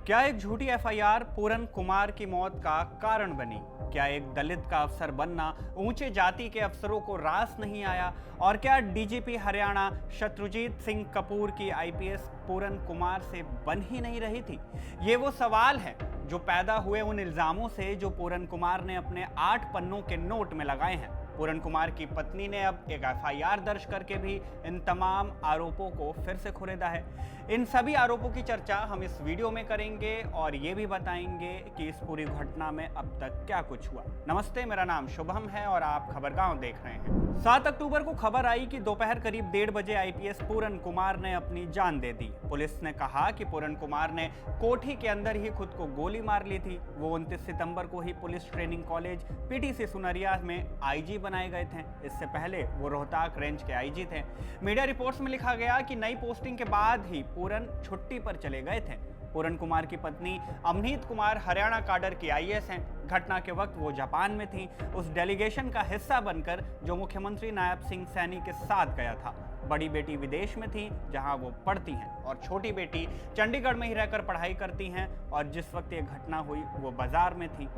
क्या एक झूठी एफआईआर पूरन कुमार की मौत का कारण बनी? क्या एक दलित का अफसर बनना ऊंचे जाति के अफसरों को रास नहीं आया? और क्या डीजीपी हरियाणा शत्रुजीत सिंह कपूर की आईपीएस पूरन कुमार से बन ही नहीं रही थी? ये वो सवाल है जो पैदा हुए उन इल्जामों से जो पूरन कुमार ने अपने 8 पन्नों के नोट में लगाए हैं। पूरन कुमार की पत्नी ने अब एक एफआईआर दर्ज करके भी इन तमाम आरोपों को फिर से खुरेदा है। इन सभी आरोपों की चर्चा हम इस वीडियो में करेंगे और ये भी बताएंगे कि इस पूरी घटना में अब तक क्या कुछ हुआ। नमस्ते, मेरा नाम शुभम है और आप खबरगांव देख रहे हैं। 7 अक्टूबर को खबर आई कि दोपहर करीब 1:30 बजे आईपीएस पूरन कुमार ने अपनी जान दे दी। पुलिस ने कहा कि पूरन कुमार ने कोठी के अंदर ही खुद को गोली मार ली थी। वो 29 सितंबर को ही पुलिस ट्रेनिंग कॉलेज पीटीसी सुनरिया में आईजी बनाए गए थे। इससे पहले वो रोहताक रेंज के आईजी थे। मीडिया रिपोर्ट्स में लिखा गया कि नई पोस्टिंग के बाद ही पूरन छुट्टी पर चले गए थे। पूरन कुमार की पत्नी अमनीत कुमार हरियाणा काडर की आईएएस हैं। घटना के वक्त वो जापान में थी, उस डेलीगेशन का हिस्सा बनकर जो मुख्यमंत्री नायब सिंह सैनी के साथ गया था। बड़ी बेटी विदेश में थी जहां वो पढ़ती हैं और छोटी बेटी चंडीगढ़ में ही रहकर पढ़ाई करती हैं और जिस वक्त ये घटना हुई वो बाजार में थी।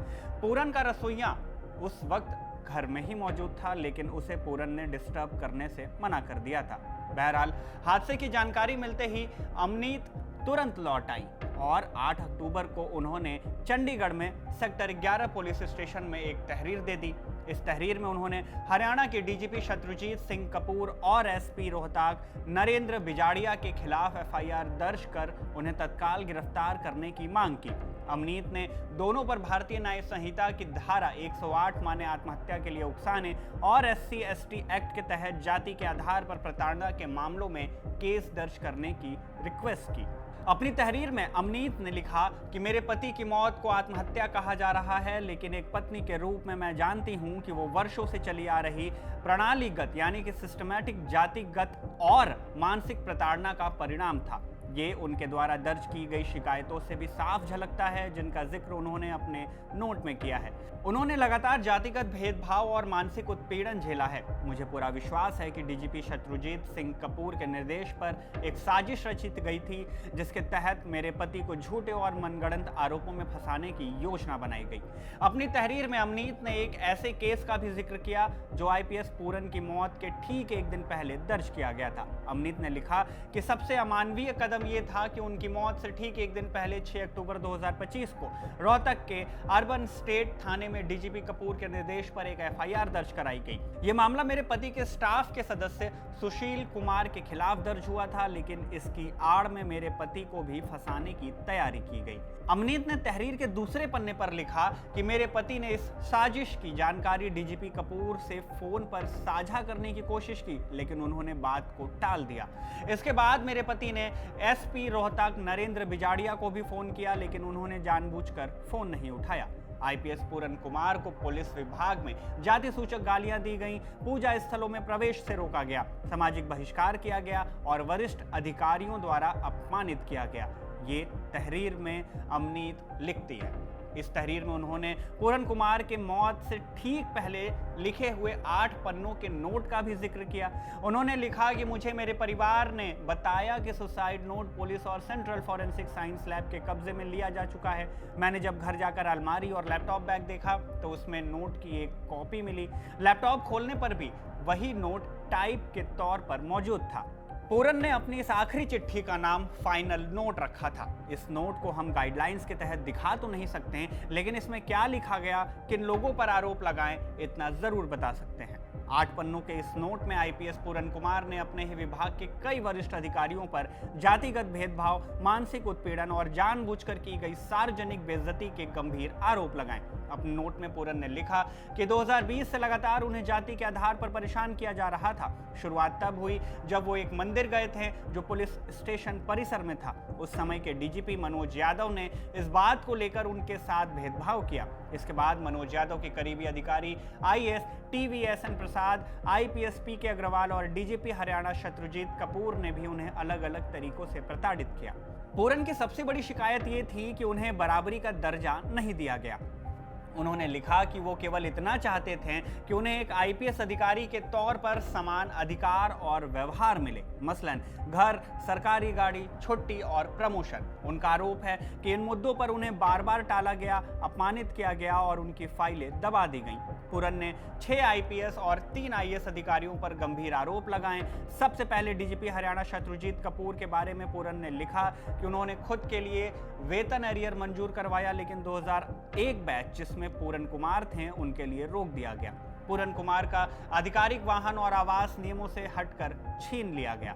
पूरन का रसोइया उस वक्त घर में ही मौजूद था, लेकिन उसे पूरन ने डिस्टर्ब करने से मना कर दिया था। बहरहाल हादसे की जानकारी मिलते ही अमनीत तुरंत लौट आई और 8 अक्टूबर को उन्होंने चंडीगढ़ में सेक्टर 11 पुलिस स्टेशन में एक तहरीर दे दी। इस तहरीर में उन्होंने हरियाणा के डीजीपी शत्रुजीत सिंह कपूर और एसपी रोहताक नरेंद्र बिजाड़िया के खिलाफ एफआईआर दर्ज कर उन्हें तत्काल गिरफ्तार करने की मांग की। अमनीत ने दोनों पर भारतीय न्याय संहिता की धारा 108 माने आत्महत्या के लिए उकसाने और SC/ST एक्ट के तहत जाति के आधार पर प्रताड़ना के मामलों में केस दर्ज करने की रिक्वेस्ट की। अपनी तहरीर में अमनीत ने लिखा कि मेरे पति की मौत को आत्महत्या कहा जा रहा है, लेकिन एक पत्नी के रूप में मैं जानती हूं कि वो वर्षों से चली आ रही प्रणालीगत यानी कि सिस्टमैटिक जातिगत और मानसिक प्रताड़ना का परिणाम था। ये उनके द्वारा दर्ज की गई शिकायतों से भी साफ झलकता है, जिनका जिक्र उन्होंने अपने नोट में किया है। उन्होंने लगातार जातिगत भेदभाव और मानसिक उत्पीड़न झेला है। मुझे पूरा विश्वास है कि डीजीपी शत्रुजीत सिंह कपूर के निर्देश पर एक साजिश रचित गई थी, जिसके तहत मेरे पति को झूठे और मनगढ़ंत आरोपों में फंसाने की योजना बनाई गई। अपनी तहरीर में अमनीत ने एक ऐसे केस का भी जिक्र किया जो आईपीएस पूरन की मौत के ठीक एक दिन पहले दर्ज किया गया था। अमनीत ने लिखा कि सबसे अमानवीय कदम ये था कि उनकी मौत से ठीक एक दिन पहले 6 अक्टूबर 2025 को रोहतक के अर्बन स्टेट थाने में डीजीपी कपूर के निर्देश पर एक एफआईआर दर्ज कराई गई। यह मामला मेरे पति के स्टाफ के सदस्य सुशील कुमार के खिलाफ दर्ज हुआ था, लेकिन इसकी आड़ में मेरे पति को भी फंसाने की तैयारी की गई। अमनीत ने तहरीर के दूसरे पन्ने पर लिखा कि मेरे पति ने इस साजिश की जानकारी डीजीपी कपूर से फोन पर साझा करने की कोशिश की, लेकिन उन्होंने बात को टाल दिया। इसके बाद मेरे पति ने एसपी रोहतक नरेंद्र बिजाड़िया को भी फोन किया, लेकिन उन्होंने जानबूझकर फोन नहीं उठाया। आईपीएस पूरन कुमार को पुलिस विभाग में जाति सूचक गालियां दी गईं, पूजा स्थलों में प्रवेश से रोका गया, सामाजिक बहिष्कार किया गया और वरिष्ठ अधिकारियों द्वारा अपमानित किया गया। ये तहरीर में अमनीत लिखती है। इस तहरीर में उन्होंने पूरन कुमार के मौत से ठीक पहले लिखे हुए 8 पन्नों के नोट का भी जिक्र किया। उन्होंने लिखा कि मुझे मेरे परिवार ने बताया कि सुसाइड नोट पुलिस और सेंट्रल फॉरेंसिक साइंस लैब के कब्जे में लिया जा चुका है। मैंने जब घर जाकर अलमारी और लैपटॉप बैग देखा तो उसमें नोट की एक कॉपी मिली। लैपटॉप खोलने पर भी वही नोट टाइप के तौर पर मौजूद था। पूरन ने अपनी इस आखिरी चिट्ठी का नाम फाइनल नोट रखा था। इस नोट को हम गाइडलाइंस के तहत दिखा तो नहीं सकते हैं, लेकिन इसमें क्या लिखा गया, किन लोगों पर आरोप लगाएं, इतना जरूर बता सकते हैं। 8 पन्नों के इस नोट में आईपीएस पूरन कुमार ने अपने ही विभाग के कई वरिष्ठ अधिकारियों पर जातिगत भेदभाव, मानसिक उत्पीड़न और जानबूझकर की गई सार्वजनिक बेइज्जती के गंभीर आरोप लगाए। अपने नोट में पूरन ने लिखा कि 2020 से लगातार उन्हें जाति के आधार पर परेशान किया जा रहा था। शुरुआत तब हुई जब वो एक मंदिर गए थे जो पुलिस स्टेशन परिसर में था। उस समय के डीजीपी मनोज यादव ने इस बात को लेकर उनके साथ भेदभाव किया। इसके बाद मनोज यादव के करीबी अधिकारी आईएएस TVSN प्रसाद, IPS PK अग्रवाल और डीजीपी हरियाणा शत्रुजीत कपूर ने भी उन्हें अलग अलग तरीकों से प्रताड़ित किया। पूरन की सबसे बड़ी शिकायत ये थी कि उन्हें बराबरी का दर्जा नहीं दिया गया। उन्होंने लिखा कि वो केवल इतना चाहते थे कि उन्हें एक आईपीएस अधिकारी के तौर पर समान अधिकार और व्यवहार मिले, मसलन घर, सरकारी गाड़ी, छुट्टी और प्रमोशन। उनका आरोप है कि इन मुद्दों पर उन्हें बार बार टाला गया, अपमानित किया गया और उनकी फाइलें दबा दी गईं। पूरन ने 6 आईपीएस और 3 आईएएस अधिकारियों पर गंभीर आरोप लगाए। सबसे पहले डीजीपी हरियाणा शत्रुजीत कपूर के बारे में पूरन ने लिखा कि उन्होंने खुद के लिए वेतन एरियर मंजूर करवाया, लेकिन 2001 बैच जिसमें पूरन कुमार थे उनके लिए रोक दिया गया। पूरन कुमार का आधिकारिक वाहन और आवास नियमों से हटकर छीन लिया गया।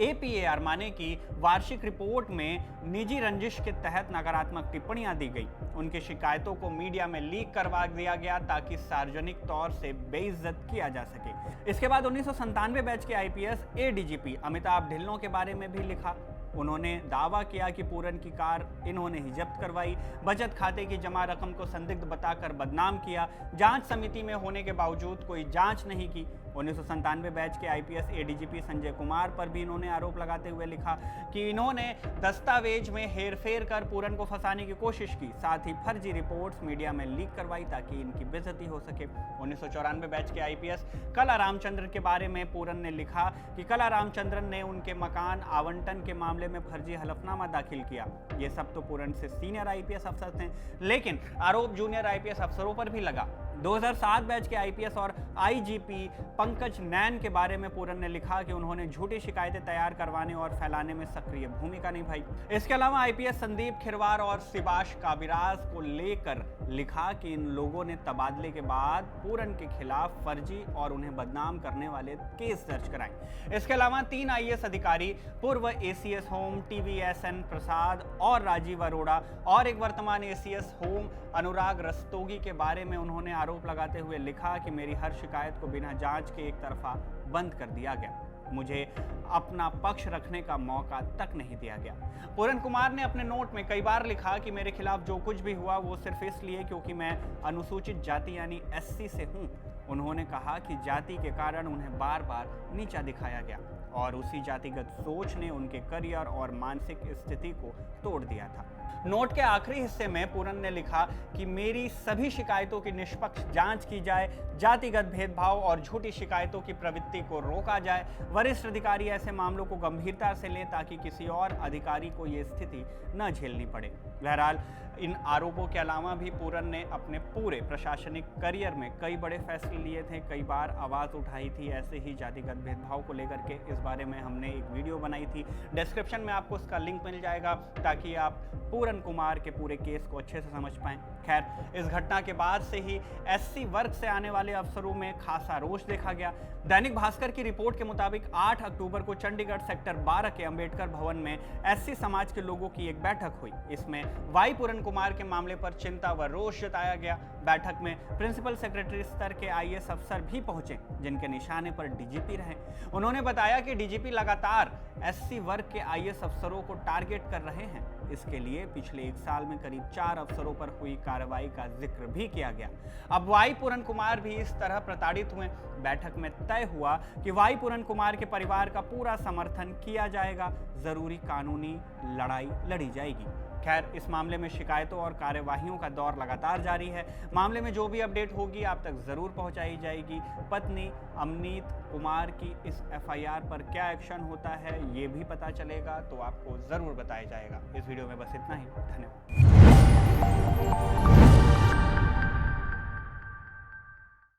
एपीएआर माने की वार्षिक रिपोर्ट में निजी रंजिश के तहत नकारात्मक टिप्पणियां दी गई। उनकी शिकायतों को मीडिया में लीक करवा दिया गया ताकि सार्वजनिक तौर से बेइज्जत किया जा सके। इसके बाद 1997 बैच के आईपीएस एडीजीपी अमिताभ ढिल्लों के बारे में भी लिखा। उन्होंने दावा किया कि पूरन की कार इन्होंने ही जब्त करवाई, बचत खाते की जमा रकम को संदिग्ध बताकर बदनाम किया, जांच समिति में होने के बावजूद कोई जांच नहीं की। 1997 बैच के आईपीएस एडीजीपी संजय कुमार पर भी इन्होंने आरोप लगाते हुए लिखा कि इन्होंने दस्तावेज में हेरफेर कर पूरन को फंसाने की कोशिश की, साथ ही फर्जी रिपोर्ट्स मीडिया में लीक करवाई ताकि इनकी बेइज्जती हो सके। 1994 बैच के आईपीएस कला रामचंद्रन के बारे में पूरन ने लिखा कि कला रामचंद्रन ने उनके मकान आवंटन के मामले में फर्जी हलफनामा दाखिल किया। ये सब तो पूरन से सीनियर आईपीएस अफसर थे, लेकिन आरोप जूनियर आईपीएस अफसरों पर भी लगा। 2007 बैच के आईपीएस और आईजीपी पंकज नैन के बारे में पूरन ने लिखा कि उन्होंने झूठी शिकायतें तैयार करवाने और फैलाने में सक्रिय भूमिका निभाई। इसके अलावा आईपीएस संदीप खिरवार और सिबाश काबिराज को लेकर लिखा कि इन लोगों ने तबादले के बाद पूरन के खिलाफ फर्जी और उन्हें बदनाम करने वाले केस दर्ज कराए। इसके अलावा 3 आईएएस अधिकारी पूर्व एसीएस होम टीवीएसएन प्रसाद और राजीव अरोड़ा और एक वर्तमान एसीएस होम अनुराग रस्तोगी के बारे में उन्होंने आरोप लगाते हुए लिखा कि मेरी हर शिकायत को बिना जांच के एक तरफा बंद कर दिया गया, मुझे अपना पक्ष रखने का मौका तक नहीं दिया गया। पूरन कुमार ने अपने नोट में कई बार लिखा कि मेरे खिलाफ जो कुछ भी हुआ वो सिर्फ इसलिए क्योंकि मैं अनुसूचित जाति यानी एससी से हूँ। उन्होंने कहा कि जाति के कारण उन्हें बार बार नीचा दिखाया गया और उसी जातिगत सोच ने उनके करियर और मानसिक स्थिति को तोड़ दिया था। नोट के आखिरी हिस्से में पूरन ने लिखा कि मेरी सभी शिकायतों की निष्पक्ष जांच की जाए, जातिगत भेदभाव और झूठी शिकायतों की प्रवृत्ति को रोका जाए, वरिष्ठ अधिकारी ऐसे मामलों को गंभीरता से लें ताकि किसी और अधिकारी को ये स्थिति न झेलनी पड़े। बहरहाल इन आरोपों के अलावा भी पूरन ने अपने पूरे प्रशासनिक करियर में कई बड़े फैसले लिए थे, कई बार आवाज़ उठाई थी ऐसे ही जातिगत भेदभाव को लेकर के। इस बारे में हमने एक वीडियो बनाई थी, डिस्क्रिप्शन में आपको उसका लिंक मिल जाएगा ताकि आप पूरन कुमार के पूरे केस को अच्छे से समझ पाएं। खैर, इस घटना के बाद से ही एससी वर्ग से आने वाले अफसरों में खासा रोष देखा गया। दैनिक भास्कर की रिपोर्ट के मुताबिक 8 अक्टूबर को चंडीगढ़ सेक्टर 12 के अंबेडकर भवन में एससी समाज के लोगों की एक बैठक हुई। इसमें वाई पूरन कुमार के मामले पर चिंता व रोष जताया गया। बैठक में प्रिंसिपल सेक्रेटरी स्तर के आईएएस अफसर भी पहुंचे जिनके निशाने पर डीजीपी रहे। उन्होंने बताया कि डीजीपी लगातार एससी वर्ग के आईएएस अफसरों को टारगेट कर रहे हैं। इसके लिए पिछले 1 साल में करीब 4 अफसरों पर हुई कार्रवाई का जिक्र भी किया गया। अब वाई पूरन कुमार भी इस तरह प्रताड़ित हुए। बैठक में तय हुआ कि वाई पूरन कुमार के परिवार का पूरा समर्थन किया जाएगा, जरूरी कानूनी लड़ाई लड़ी जाएगी। खैर, इस मामले में शिकायतों और कार्यवाहियों का दौर लगातार जारी है। मामले में जो भी अपडेट होगी आप तक जरूर पहुंचाई जाएगी। पत्नी अमनीत कुमार की इस एफआईआर पर क्या एक्शन होता है ये भी पता चलेगा तो आपको जरूर बताया जाएगा। इस वीडियो में बस इतना ही। धन्यवाद।